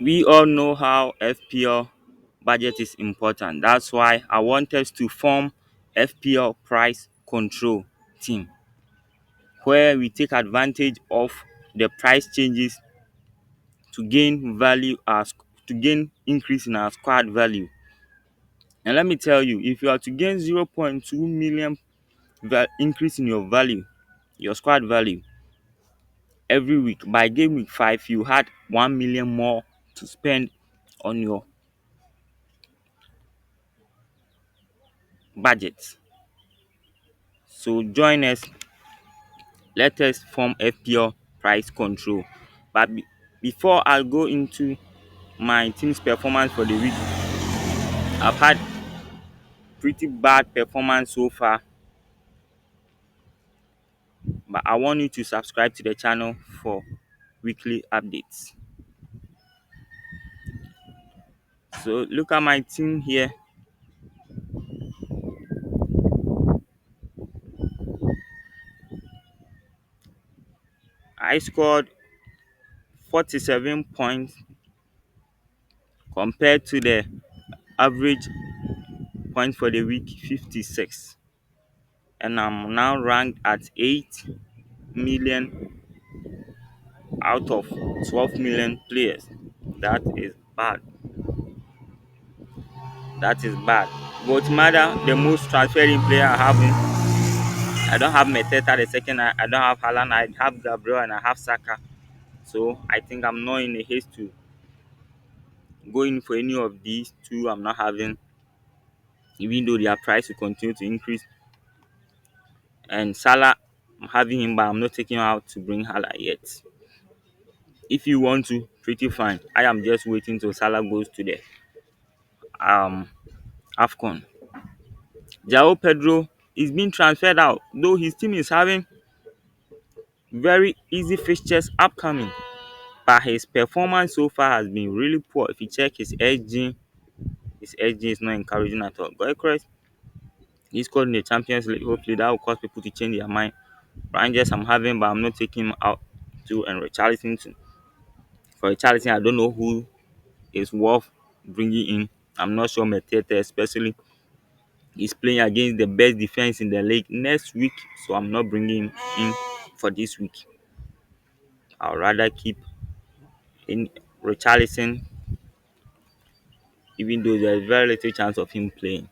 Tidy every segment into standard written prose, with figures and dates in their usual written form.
We all know how FPL budget is important. That's why I want us to form FPL price control team where we take advantage of the price changes to gain value as to gain increase in our squad value. And let me tell you, if you are to gain 0.2 million increase in your value, your squad value every week, by game week 5 you had 1 million more to spend on your budget. So join us, let us form FPL price control. But before I go into my team's performance for the week, I've had pretty bad performance so far, but I want you to subscribe to the channel for weekly updates. So look at my team here. I scored 47 points compared to the average points for the week 56, and I'm now ranked at 8 million out of 12 million players. That is bad. That is bad. But matter the most transferred in player I have I don't have Meteta the second. I don't have Haaland. I have Gabriel and I have Saka. So I think I'm not in a haste to go in for any of these two. I'm not having, even though their price will continue to increase. And Salah, I'm having him, but I'm not taking him out to bring Hala yet. If you want to, pretty fine. I am just waiting till Salah goes to the um AFCON. João Pedro is being transferred out, though his team is having very easy fixtures upcoming. But his performance so far has been really poor. If you check his XG is not encouraging at all. Goycrest, he scored in the Champions League. Hopefully that will cause people to change their mind. Rangers I'm having, but I'm not taking him out to, and Richarlison too. For Richarlison, I don't know who is worth bringing in. I'm not sure Metete, especially, he's playing against the best defense in the league next week, so I'm not bringing him in for this week. I'll rather keep in Richarlison, even though there's very little chance of him playing.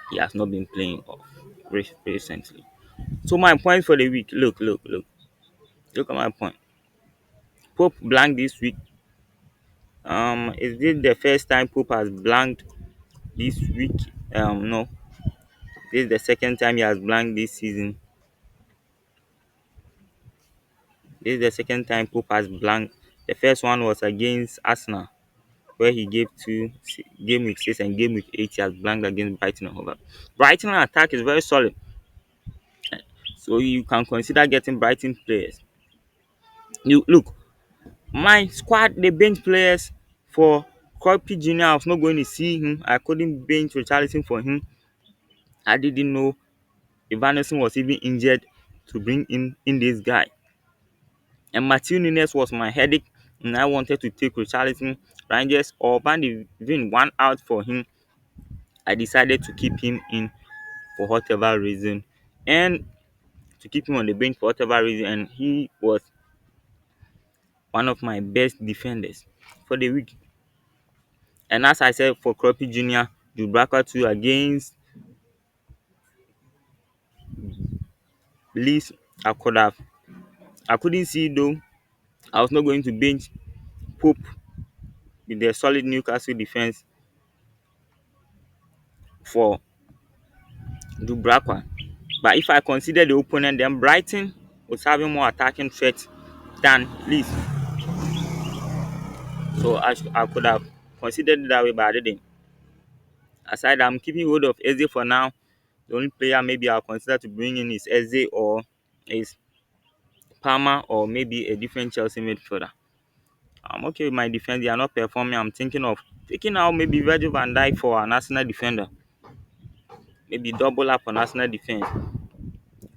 He has not been playing off recently. So my point for the week, look at my point. Pope blanked this week. Is this the first time Pope has blanked this week? No. This is the second time he has blanked this season. This is the second time Pope has blanked. The first one was against Arsenal, where he gave game week 6 and game week 8 he has blanked against Brighton and Hove. Brighton attack is very solid, so you can consider getting Brighton players. You look, my squad, the bench players for Corpi Junior. I was not going to see him. I couldn't bench Richarlison for him. I didn't know Evanilson was even injured to bring in this guy. And Matthew Nunes was my headache, and I wanted to take Richarlison. Rangers or Van even one out for him. I decided to keep him in for whatever reason, and to keep him on the bench for whatever reason, and he was one of my best defenders for the week. And as I said for Croppy Jr., Dubravka 2 against Leeds, I couldn't see though. I was not going to bench Pope with their solid Newcastle defense for Dubravka. But if I consider the opponent, then Brighton was having more attacking threats than Leeds. So I could have considered it that way, but I didn't. Aside, I'm keeping hold of Eze for now. The only player maybe I'll consider to bring in is Eze or is Palmer or maybe a different Chelsea midfielder. I'm okay with my defense. They are not performing. I'm thinking of taking out maybe Virgil van Dijk for an Arsenal defender. Maybe double up on Arsenal defense.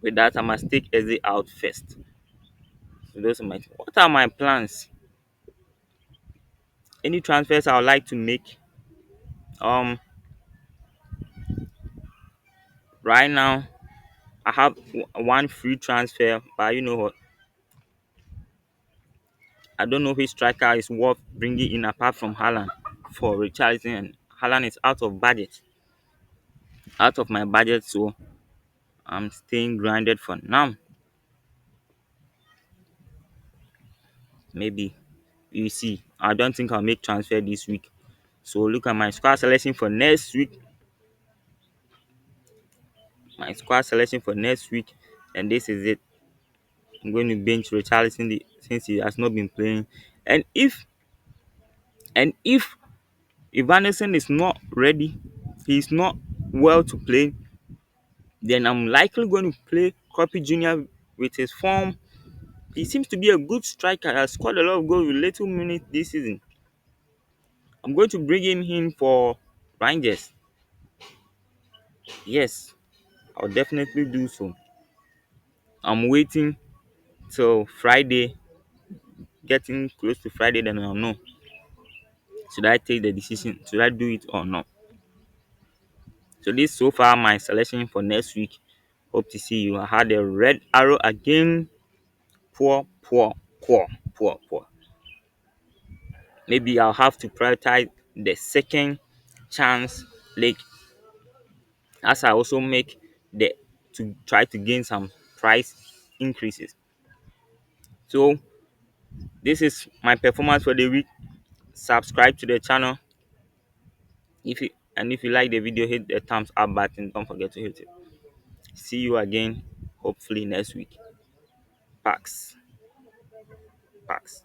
With that, I must take Eze out first. So those are what are my plans any transfers I would like to make. Um, right now I have one free transfer, but you know what? I don't know which striker is worth bringing in apart from Haaland for Richarlison. And Haaland is out of my budget, so I'm staying grounded for now. Maybe you see. I don't think I'll make transfer this week. So look at my squad selection for next week. My squad selection for next week, and this is it. I'm going to bench Richarlison since he has not been playing. And if Evanderson is not ready, he's not well to play, then I'm likely going to play Copy Junior with his form. He seems to be a good striker. He has scored a lot of goals with little minutes this season. I'm going to bring him in for Rangers. Yes, I'll definitely do so. I'm waiting till Friday, getting close to Friday, then I'll know. Should I take the decision? Should I do it or not? So this so far my selection for next week. Hope to see you. I had a red arrow again. Poor, poor, poor, poor, poor. Maybe I'll have to prioritize the second chance league as I also make the to try to gain some price increases. So this is my performance for the week. Subscribe to the channel if you like the video, hit the thumbs up button. Don't forget to hit it. See you again hopefully next week. Pax. Pax.